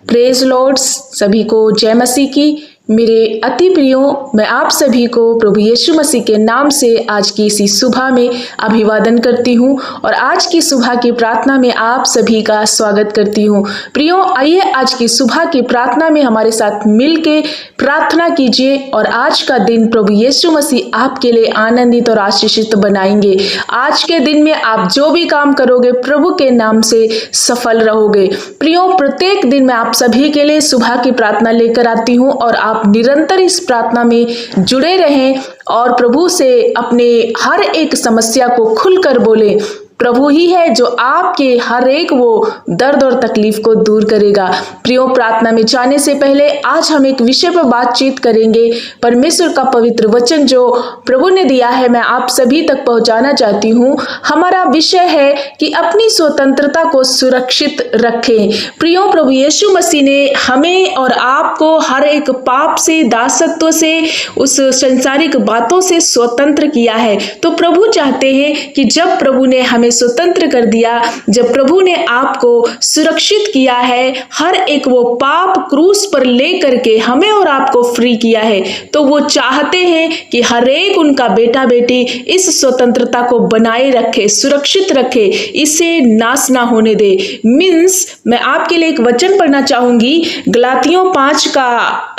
Praise Lord, सभी को जय मसीह की। मेरे अति प्रियो, मैं आप सभी को प्रभु यीशु मसीह के नाम से आज की इसी सुबह में अभिवादन करती हूँ और आज की सुबह की प्रार्थना में आप सभी का स्वागत करती हूँ। प्रियो, आइए आज की सुबह की प्रार्थना में हमारे साथ मिलके प्रार्थना कीजिए और आज का दिन प्रभु यीशु मसीह आपके लिए आनंदित और आशीषित बनाएंगे। आज के दिन में आप जो भी काम करोगे प्रभु के नाम से सफल रहोगे। प्रियो, प्रत्येक दिन मैं आप सभी के लिए सुबह की प्रार्थना लेकर आती हूँ और आप निरंतर इस प्रार्थना में जुड़े रहें और प्रभु से अपने हर एक समस्या को खुलकर बोलें। प्रभु ही है जो आपके हर एक वो दर्द और तकलीफ को दूर करेगा। प्रियो, प्रार्थना में जाने से पहले आज हम एक विषय पर बातचीत करेंगे। परमेश्वर का पवित्र वचन जो प्रभु ने दिया है मैं आप सभी तक पहुंचाना चाहती हूँ। हमारा विषय है कि अपनी स्वतंत्रता को सुरक्षित रखें। प्रियो, प्रभु यीशु मसीह ने हमें और आपको हर एक पाप से, दासत्व से, उस संसारिक बातों से स्वतंत्र किया है। तो प्रभु चाहते हैं कि जब प्रभु ने हमें स्वतंत्र कर दिया, जब प्रभु ने आपको सुरक्षित किया है, हर एक वो पाप क्रूस पर ले करके हमें और आपको फ्री किया है, तो वो चाहते हैं कि हर एक उनका बेटा बेटी इस स्वतंत्रता को बनाए रखे, सुरक्षित रखे, इसे नाश ना होने दे। मैं आपके लिए एक वचन पढ़ना चाहूंगी। गलातियों 5 का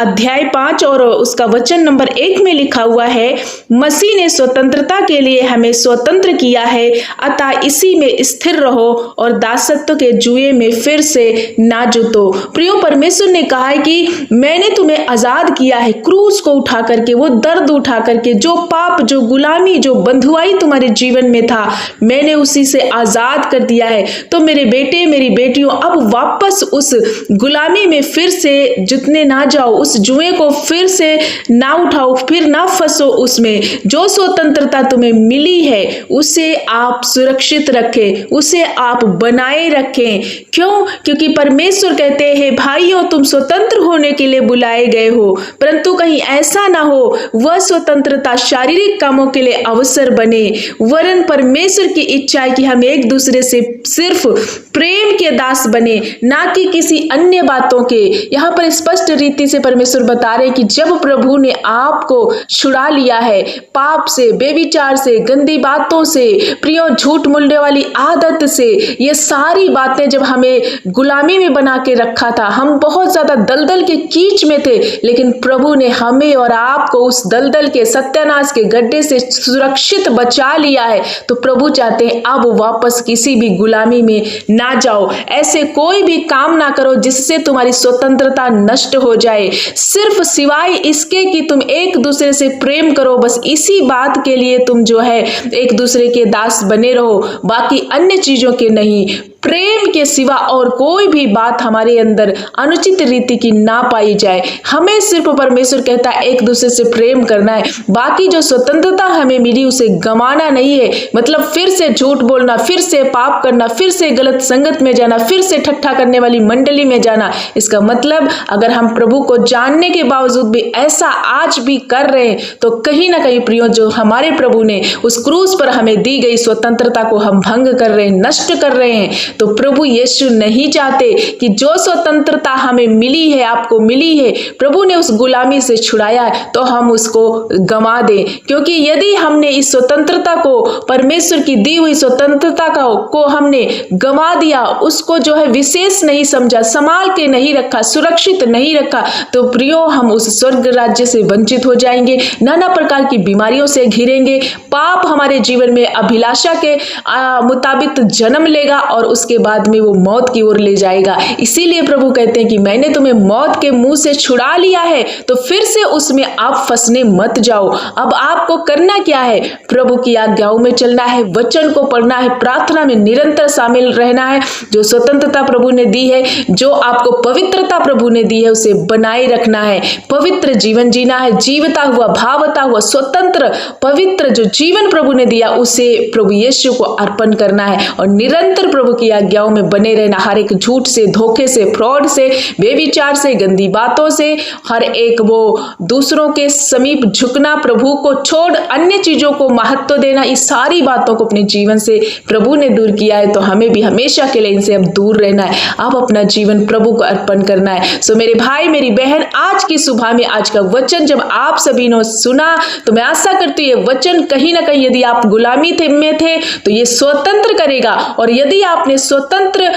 अध्याय 5 और उसका वचन नंबर 1 में लिखा हुआ है, मसीह ने स्वतंत्रता के लिए हमें स्वतंत्र किया है, अतः इसी में स्थिर रहो और दासत्व के जुए में फिर से ना जुतो। प्रियो, परमेश्वर ने कहा है कि मैंने तुम्हें आजाद किया है, क्रूस को उठा करके, वो दर्द उठा करके, जो पाप, जो गुलामी, जो बंधुआई तुम्हारे जीवन में था, मैंने उसी से आजाद कर दिया है। तो मेरे बेटे, मेरी बेटियों, अब वापस उस गुलामी में फिर से जुतने ना जाओ, उस जुए को फिर से ना उठाओ, फिर ना फंसो उसमें। जो स्वतंत्रता तुम्हें मिली है उसे आप सुरक्षित रखें, उसे आप बनाए रखें। क्यों? क्योंकि परमेश्वर कहते हैं, भाइयों, तुम स्वतंत्र होने के लिए बुलाए गए हो, परंतु कहीं ऐसा ना हो वह स्वतंत्रता शारीरिक कामों के लिए अवसर बने, वरन परमेश्वर की इच्छा है कि हम एक दूसरे से सिर्फ प्रेम के दास बने, ना कि किसी अन्य बातों के। यहाँ पर स्पष्ट रीति से परमेश्वर बता रहे कि जब प्रभु ने आपको छुड़ा लिया है पाप से, बेविचार से, गंदी बातों से, प्रियो झूठ बोलने वाली आदत से, ये सारी बातें जब हमें गुलामी में बना के रखा था, हम बहुत ज्यादा दलदल के कीच में थे, लेकिन प्रभु ने हमें और आपको उस दलदल के, सत्यानाश के गड्ढे से सुरक्षित बचा लिया है। तो प्रभु चाहते हैं अब वापस किसी भी गुलामी में ना जाओ, ऐसे कोई भी काम ना करो जिससे तुम्हारी स्वतंत्रता नष्ट हो जाए। सिर्फ सिवाय इसके कि तुम एक दूसरे से प्रेम करो, बस इसी बात के लिए तुम जो है एक दूसरे के दास बने रहो, बाकी अन्य चीजों के नहीं। प्रेम के सिवा और कोई भी बात हमारे अंदर अनुचित रीति की ना पाई जाए। हमें सिर्फ परमेश्वर कहता है एक दूसरे से प्रेम करना है, बाकी जो स्वतंत्रता हमें मिली उसे गंवाना नहीं है। मतलब फिर से झूठ बोलना, फिर से पाप करना, फिर से गलत संगत में जाना, फिर से ठट्ठा करने वाली मंडली में जाना, इसका मतलब अगर हम प्रभु को जानने के बावजूद भी ऐसा आज भी कर रहे हैं तो कहीं ना कहीं प्रियो, जो हमारे प्रभु ने उस क्रूस पर हमें दी गई स्वतंत्रता को हम भंग कर रहे हैं, नष्ट कर रहे हैं। तो प्रभु यीशु नहीं चाहते कि जो स्वतंत्रता हमें मिली है, आपको मिली है, प्रभु ने उस गुलामी से छुड़ाया है, तो हम उसको गंवा दें। क्योंकि यदि हमने इस स्वतंत्रता को, परमेश्वर की दी हुई स्वतंत्रता को हमने गंवा दिया, उसको जो है विशेष नहीं समझा, संभाल के नहीं रखा, सुरक्षित नहीं रखा, तो प्रियो हम उस स्वर्ग राज्य से वंचित हो जाएंगे, नाना प्रकार की बीमारियों से घिरेंगे, पाप हमारे जीवन में अभिलाषा के मुताबिक जन्म लेगा और उसके बाद में वो मौत की ओर ले जाएगा। इसीलिए प्रभु कहते हैं कि मैंने तुम्हें मौत के मुंह से छुड़ा लिया है, तो फिर से उसमें आप फंसने मत जाओ। अब आपको करना क्या है? प्रभु की आज्ञाओं में चलना है, वचन को पढ़ना है, प्रार्थना में निरंतर शामिल रहना है। जो स्वतंत्रता प्रभु ने दी है, जो आपको पवित्रता प्रभु ने दी है, उसे बनाए रखना है, पवित्र जीवन जीना है, जीवता हुआ, भावता हुआ, स्वतंत्र पवित्र जो जीवन प्रभु ने दिया उसे प्रभु यीशु को अर्पण करना है और निरंतर प्रभु की की आज्ञाओं में बने रहना, हर एक झूठ से, धोखे से, फ्रॉड से, बेविचार से, गंदी बातों से, हर एक वो दूसरों के समीप झुकना, प्रभु को छोड़ अन्य चीजों को महत्व देना, इस सारी बातों को अपने जीवन से प्रभु ने दूर किया है। तो हमें भी हमेशा के लिए इनसे अब दूर रहना है, अब अपना जीवन प्रभु को अर्पण करना है। सो मेरे भाई मेरी बहन, आज की सुबह में आज का वचन जब आप सभी ने सुना तो मैं आशा करती हूँ ये वचन कहीं ना कहीं, यदि आप गुलामी में थे तो ये स्वतंत्र करेगा, और यदि आपने स्वतंत्र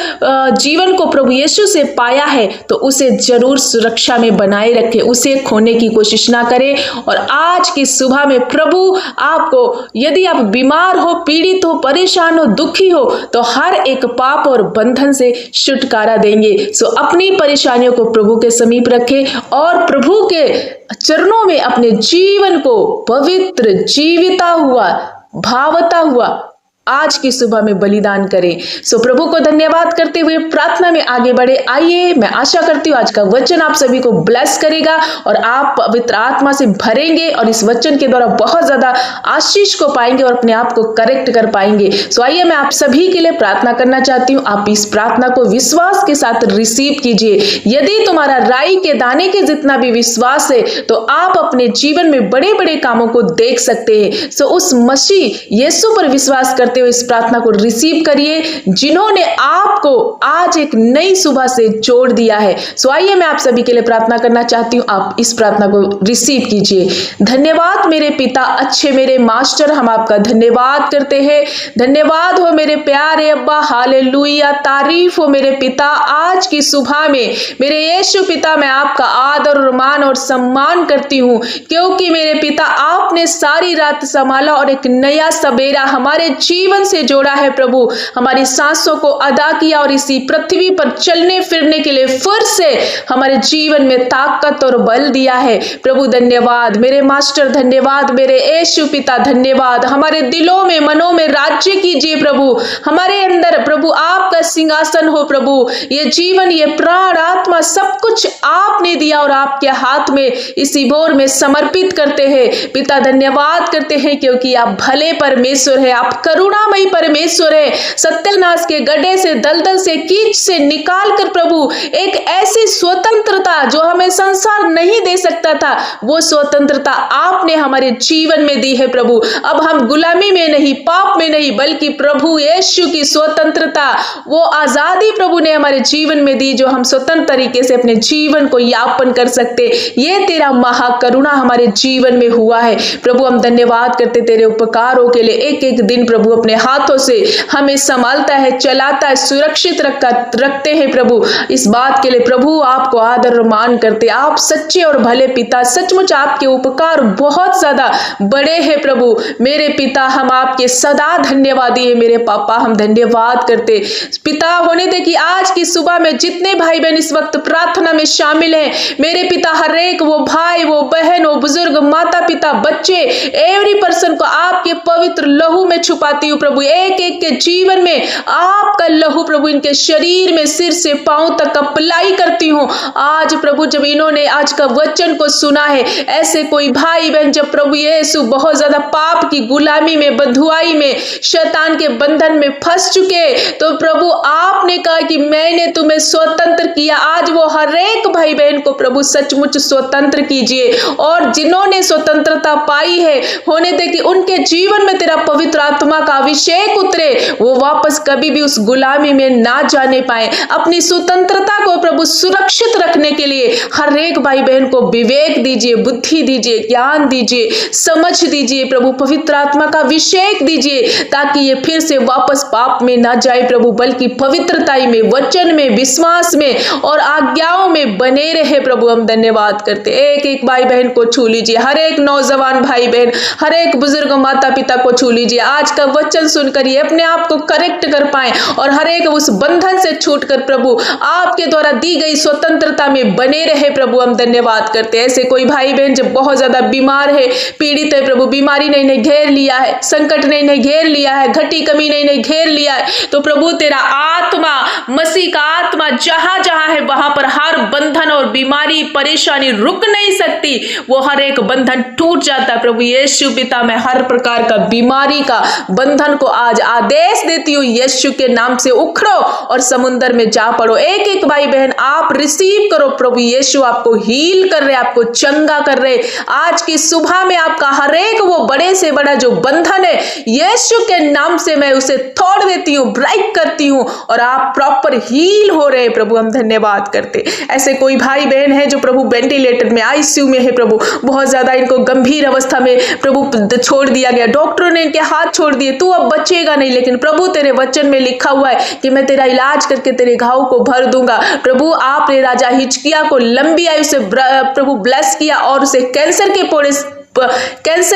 जीवन को प्रभु यीशु से पाया है तो उसे जरूर सुरक्षा में बनाए रखें, उसे खोने की कोशिश ना करें। और आज की सुबह में प्रभु आपको, यदि आप बीमार हो, पीड़ित हो, परेशान हो, दुखी हो, तो हर एक पाप और बंधन से छुटकारा देंगे। सो अपनी परेशानियों को प्रभु के समीप रखें और प्रभु के चरणों में अपने जीवन को पवित्र, जीविता हुआ, भावता हुआ आज की सुबह में बलिदान करें। सो प्रभु को धन्यवाद करते हुए प्रार्थना में आगे बढ़े। आइए, मैं आशा करती हूँ आज का वचन आप सभी को ब्लेस करेगा और आप पवित्र आत्मा से भरेंगे और इस वचन के द्वारा बहुत ज्यादा आशीष को पाएंगे और अपने आप को करेक्ट कर पाएंगे। सो आइए, मैं आप सभी के लिए प्रार्थना करना चाहती हूँ। आप इस प्रार्थना को विश्वास के साथ रिसीव कीजिए। यदि तुम्हारा राई के दाने के जितना भी विश्वास है तो आप अपने जीवन में बड़े बड़े कामों को देख सकते हैं। सो उस मसीह यीशु पर विश्वास करते इस प्रार्थना को रिसीव करिए, जिन्होंने आपको आज एक नई सुबह से जोड़ दिया है। सो आइए, मैं आप सभी के लिए प्रार्थना करना चाहती हूँ। आप इस प्रार्थना को रिसीव कीजिए। धन्यवाद मेरे पिता, अच्छे मेरे मास्टर, हम आपका धन्यवाद करते हैं। धन्यवाद हो मेरे प्यारे अब्बा, हालेलुया, तारीफ हो मेरे पिता। आज की सुबह में मेरे यीशु पिता, मैं आपका आदर और मान और सम्मान करती हूँ, क्योंकि मेरे पिता आपने सारी रात संभाला और एक नया सवेरा हमारे जीवन से जोड़ा है। प्रभु, हमारी सांसों को अदा किया और इसी पृथ्वी पर चलने फिरने के लिए फिर से हमारे जीवन में ताकत और बल दिया है। प्रभु धन्यवाद मेरे मास्टर, धन्यवाद मेरे यीशु पिता, धन्यवाद। हमारे दिलों में, मनों में राज्य कीजिए प्रभु, हमारे अंदर प्रभु आपका सिंहासन हो। प्रभु, ये जीवन, ये प्राण, आत्मा, सब कुछ आपने दिया और आपके हाथ में इसी भोर में समर्पित करते हैं। पिता धन्यवाद करते हैं, क्योंकि आप भले परमेश्वर है, आप करुणामयी परमेश्वर है। सत्यानाश के गड्ढे से, दलदल से, कीच से निकाल कर प्रभु एक ऐसी स्वतंत्रता जो हमें संसार नहीं दे सकता था, वो स्वतंत्रता आपने हमारे जीवन में दी है। प्रभु, अब हम गुलामी में नहीं, पाप में नहीं, बल्कि प्रभु यीशु की स्वतंत्रता, वो आजादी प्रभु ने हमारे जीवन में दी, जो हम स्वतंत्र तरीके से अपने जीवन को यापन कर सकते। ये तेरा महाकरुणा हमारे जीवन में हुआ है। प्रभु, हम धन्यवाद करते तेरे उपकारों के लिए। एक एक दिन प्रभु अपने हाथों से हमें संभालता है, चलाता है, सुरक्षित रखते हैं। प्रभु, इस बात के लिए प्रभु आपको आदर और मान करते। आप सच्चे और भले पिता, सचमुच आपके उपकार बहुत ज्यादा बड़े हैं। प्रभु मेरे पिता, हम आपके सदा धन्यवादी है। मेरे पापा, हम धन्यवाद करते पिता होने दे कि आज की सुबह में जितने भाई बहन इस वक्त प्रार्थना में शामिल हैं, मेरे पिता, हर एक वो भाई, वो बहन, वो बुजुर्ग, माता पिता, बच्चे, एवरी पर्सन को आपके पवित्र लहू में छुपाती हूँ। प्रभु, एक एक के जीवन में आपका लहू प्रभु इनके शरीर में सिर से पांव तक अप्लाई करती हूँ। आज प्रभु, जब इन्होंने आज का वचन को सुना है, ऐसे कोई भाई बहन जब प्रभु यीशु बहुत ज्यादा पाप की गुलामी में, बंधुआई में, शैतान के बंधन में फंस चुके, तो प्रभु आपने कहा कि मैंने तुम्हें स्वतंत्र किया। आज वो हर एक भाई बहन को प्रभु सचमुच स्वतंत्र कीजिए, और जिन्होंने स्वतंत्रता पाई है, होने दे कि उनके जीवन में तेरा पवित्र आत्मा का अभिषेक उतरे, वो वापस कभी भी उस गुलामी में ना जाने पाए। अपनी स्वतंत्रता को प्रभु सुरक्षित रखने के लिए हर एक भाई बहन को विवेक दीजिए, बुद्धि दीजिए, ज्ञान दीजिए, समझ दीजिए। प्रभु पवित्र आत्मा का अभिषेक दीजिए, ताकि ये फिर से वापस पाप में ना जाए प्रभु, बल्कि पवित्रता में, वचन में, विश्वास में और आज्ञाओं में बने रहे। प्रभु हम धन्यवाद करते। एक एक भाई बहन को छू लीजिए, हर एक नौजवान भाई बहन, हर एक बुजुर्ग माता पिता को छू लीजिए। आज का वचन सुनकर ये अपने आप को करेक्ट कर पाए और हर एक उस बंधन से छूटकर प्रभु आपके द्वारा दी गई स्वतंत्रता में बने रहे। प्रभु हम धन्यवाद करते हैं। ऐसे कोई भाई बहन जब बहुत ज्यादा बीमार है, पीड़ित है, प्रभु बीमारी ने इन्हें घेर लिया है, संकट ने इन्हें घेर लिया है, घटी कमी ने इन्हें घेर लिया है, तो प्रभु तेरा आत्मा, मसीह का आत्मा जहां जहां है वहां पर हर बंधन और बीमारी परेशानी रुक नहीं सकती, वो हर एक बंधन टूट जाता है। प्रभु यीशु पिता, मैं हर प्रकार का बीमारी का बंधन को आज आदेश देती हूँ, यीशु के नाम से उखड़ो और समुद्र में जा पड़ो। एक एक भाई बहन आप रिसीव करो, प्रभु यीशु आपको हील कर रहे, आपको चंगा कर रहे। आज की सुबह में आपका हर एक वो बड़े से बड़ा जो बंधन है, यीशु के नाम से मैं उसे तोड़ देती हूँ, ब्रेक करती हूँ और आप प्रॉपर हील हो रहे। प्रभु हम धन्यवाद करते। ऐसे कोई भाई बहन है जो प्रभु वेंटिलेटर में, आईसीयू में है, प्रभु बहुत ज्यादा इनको गंभीर अवस्था में प्रभु छोड़ दिया गया, डॉक्टरों ने इनके हाथ छोड़ दिए, तू अब बचेगा नहीं, लेकिन प्रभु तेरे वचन में लिखा हुआ है कि मैं तेरा इलाज करके तेरे घाव को भर दूंगा। प्रभु आपने राजा हिजकिय्याह को लंबी आयु से प्रभु ब्लेस किया और उसे कैंसर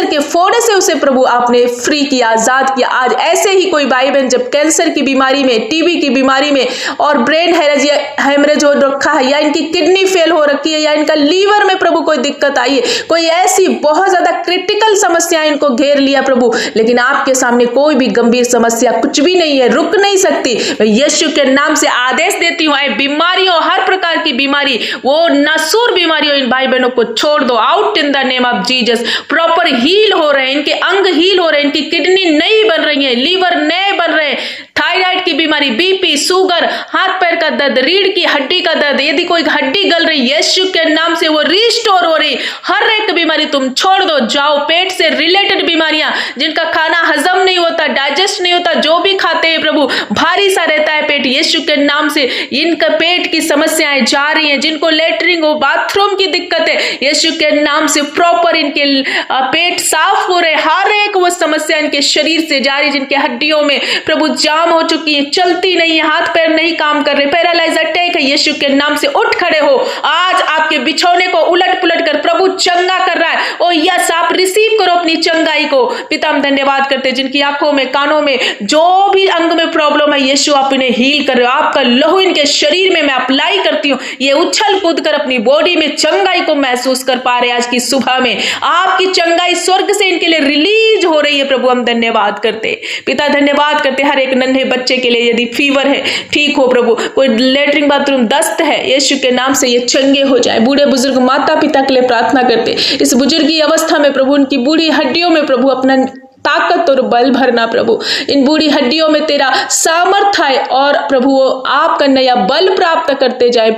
के फोड़े से उसे प्रभु आपने फ्री किया, आजाद किया। आज ऐसे ही कोई भाई बहन जब कैंसर की बीमारी में, टीबी की बीमारी में और ब्रेन हेमरेज हो रखा है, या इनकी किडनी फेल हो रखी है, या इनका लीवर में प्रभु कोई दिक्कत आई है, कोई ऐसी बहुत ज्यादा क्रिटिकल समस्या इनको घेर लिया प्रभु, लेकिन आपके सामने कोई भी गंभीर समस्या कुछ भी नहीं है, रुक नहीं सकती। मैं यीशु के नाम से आदेश देती हूँ, बीमारियों, हर प्रकार की बीमारी, वो नासूर बीमारियों, इन भाई बहनों को छोड़ दो, out in the name of Jesus. Proper heal हो रहे हैं, इनके अंग हील हो रहे हैं, इनकी किडनी नहीं बन रही है, लीवर नए बन रहे हैं, थायराइड की बीमारी, बीपी, शुगर, हाथ पैर का दर्द, रीढ़ की हड्डी का दर्द, यदि कोई हड्डी गल रही, यीशु के नाम से वो रिस्टोर हो रही। हर एक बीमारी तुम छोड़ दो, जाओ। पेट से रिलेटेड बीमारियां, जिनका खाना हजम नहीं होता, डाइजेस्ट नहीं होता, जो भी खाते हैं प्रभु भारी सा रहता है पेट, यीशु के नाम से इनका पेट की समस्याएं जा रही हैं। जिनको लेटरिन हो, बाथरूम की दिक्कत है, यीशु के नाम से प्रॉपर इनके पेट साफ हो रहे, हर एक वो समस्या इनके शरीर से जा रही। जिनके हड्डियों में प्रभु जाम हो चुकी है, चलती नहीं है, हाथ पैर नहीं काम कर रहे, पैरालाइज अटैक है, यीशु के नाम से उठ खड़े हो। आज आपके बिछौने को उलट पुलट कर प्रभु चंगा कर रहा है। ओ यस, आप रिसीव करो अपनी चंगाई को। पिता हम धन्यवाद करते हैं, जिनकी आंखों में, कानों में, जो भी अंग में प्रॉब्लम है, यीशु आप इन्हें हील कर रहे हो। आपका लहू इनके शरीर में मैं अप्लाई करती हूँ, ये उछल कूद कर अपनी बॉडी में चंगाई को महसूस कर पा रहे। आज की सुबह में आपकी चंगाई स्वर्ग से इनके लिए रिलीज हो रही है। प्रभु हम धन्यवाद करते, पिता धन्यवाद करते। हर एक नन्हे बच्चे के लिए यदि फीवर है, ठीक हो प्रभु, कोई लेटरिन बाथरूम दस्त है, यीशु के नाम से ये चंगे हो जाए। बूढ़े बुजुर्ग माता पिता के लिए प्रार्थना करते, इस बुजुर्गी अवस्था में प्रभु उनकी बूढ़ी हड्डियों में प्रभु अपना ताकत और बल भरना। प्रभु इन बूढ़ी हड्डियों में तेरा सामर्थ्य है और प्रभु आपका नया बल प्राप्त करते जाए।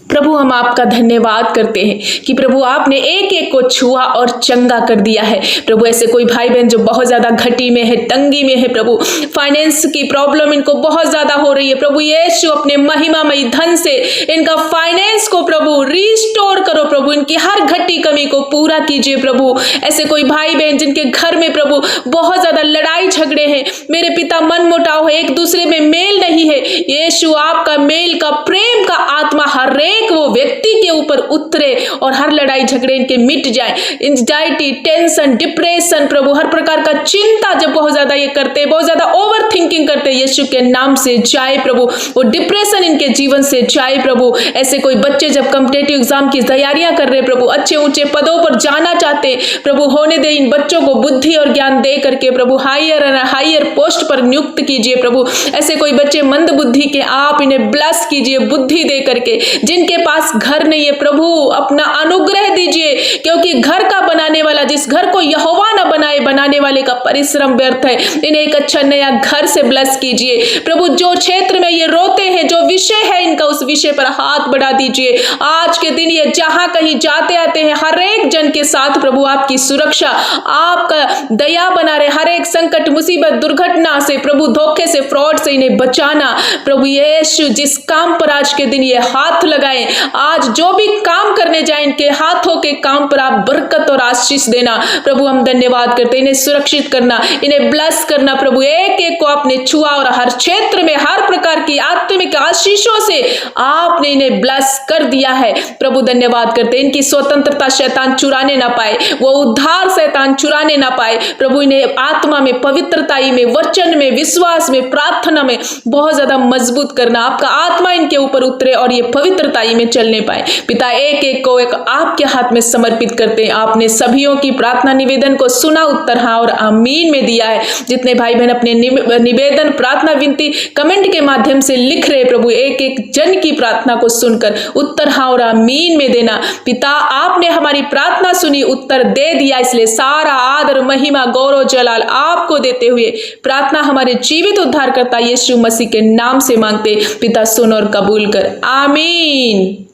प्रभु हम आपका धन्यवाद करते हैं कि प्रभु आपने एक एक को छुआ और चंगा कर दिया है। प्रभु ऐसे कोई भाई बहन जो बहुत ज्यादा घटी में है, तंगी में है, प्रभु फाइनेंस की प्रॉब्लम इनको बहुत ज्यादा हो रही है, प्रभु यीशु अपने महिमामयी धन से इनका फाइनेंस को प्रभु रिस्टोर करो। प्रभु इनकी हर घटी कमी को पूरा कीजिए। प्रभु ऐसे कोई भाई बहन जिनके घर में प्रभु बहुत ज्यादा लड़ाई झगड़े हैं, मेरे पिता मन मुटाव है, एक दूसरे में मेल नहीं है, यीशु आपका मेल का, प्रेम का आत्मा हर एक वो व्यक्ति के ऊपर उतरे और हर लड़ाई झगड़े इनके मिट जाए। एंजाइटी, टेंशन, डिप्रेशन, प्रभु हर प्रकार का चिंता जब बहुत ज्यादा ये करते, बहुत ज्यादा ओवर थिंकिंग करते, यीशु के नाम से जाए प्रभु, वो डिप्रेशन इनके जीवन से जाए। प्रभु ऐसे कोई बच्चे जब कॉम्पिटिटिव एग्जाम की तैयारियां कर रहे, प्रभु अच्छे ऊंचे पदों पर जाना चाहते, प्रभु होने दे इन बच्चों को बुद्धि और ज्ञान दे करके प्रभु हायर पोस्ट पर नियुक्त कीजिए। प्रभु ऐसे कोई बच्चे मंद बुद्धि के, आप इन्हें ब्लेस कीजिए बुद्धि दे करके। जिनके पास घर नहीं है, प्रभु अपना अनुग्रह दीजिए, क्योंकि घर का बनाने वाला, जिस घर को यहोवा न बनाए, बनाने वाले का परिश्रम व्यर्थ है। इन्हें एक अच्छा नया घर से ब्लेस कीजिए। प्रभु जो क्षेत्र में ये रोते हैं, जो विषय है इनका, उस विषय पर हाथ बढ़ा दीजिए। आज के दिन ये जहां कहीं जाते आते हैं, हर एक जन के साथ प्रभु आपकी सुरक्षा, आपका दया बना रहे। हर एक संकट, मुसीबत, दुर्घटना से प्रभु, धोखे से, फ्रॉड से इन्हें बचाना। प्रभु यीशु जिस काम पर आज के दिन ये हाथ लगाए, आज जो भी काम करने जाए, इनके हाथों के काम पर आप बरकत और आशीष देना। प्रभु हम धन्यवाद करते, इन्हें सुरक्षित करना, इन्हें ब्लेस करना। प्रभु एक एक को आपने छुआ और हर क्षेत्र में हर प्रकार की आत्मिक आशीषों से आपने इन्हें ब्लेस कर दिया है। प्रभु धन्यवाद करते, इनकी स्वतंत्रता शैतान चुराने ना पाए, वो उद्धार शैतान चुराने ना पाए। प्रभु इन्हें आत्मा में, पवित्रताई में, वचन में, विश्वास में, प्रार्थना में बहुत ज्यादा मजबूत करना। आपका आत्मा इनके ऊपर उतरे और ये पवित्रताई में चलने पाए। पिता एक एक को एक आपके हाथ में समर्पित करते हैं। आपने सभियों की प्रार्थना निवेदन को सुना, उत्तर हाँ और आमीन में दिया है। जितने भाई बहन अपने निवेदन प्रार्थना विनती कमेंट के माध्यम से लिख रहे प्रभु, एक एक जन की प्रार्थना को सुनकर उत्तर हाँ और आमीन में देना। पिता आपने हमारी प्रार्थना सुनी, उत्तर दे दिया, इसलिए सारा आदर महिमा गौरव जलाल आपको देते हुए प्रार्थना हमारे जीवित उद्धारकर्ता यीशु मसीह के नाम से मांगते। पिता सुन और कबूल कर, आमीन।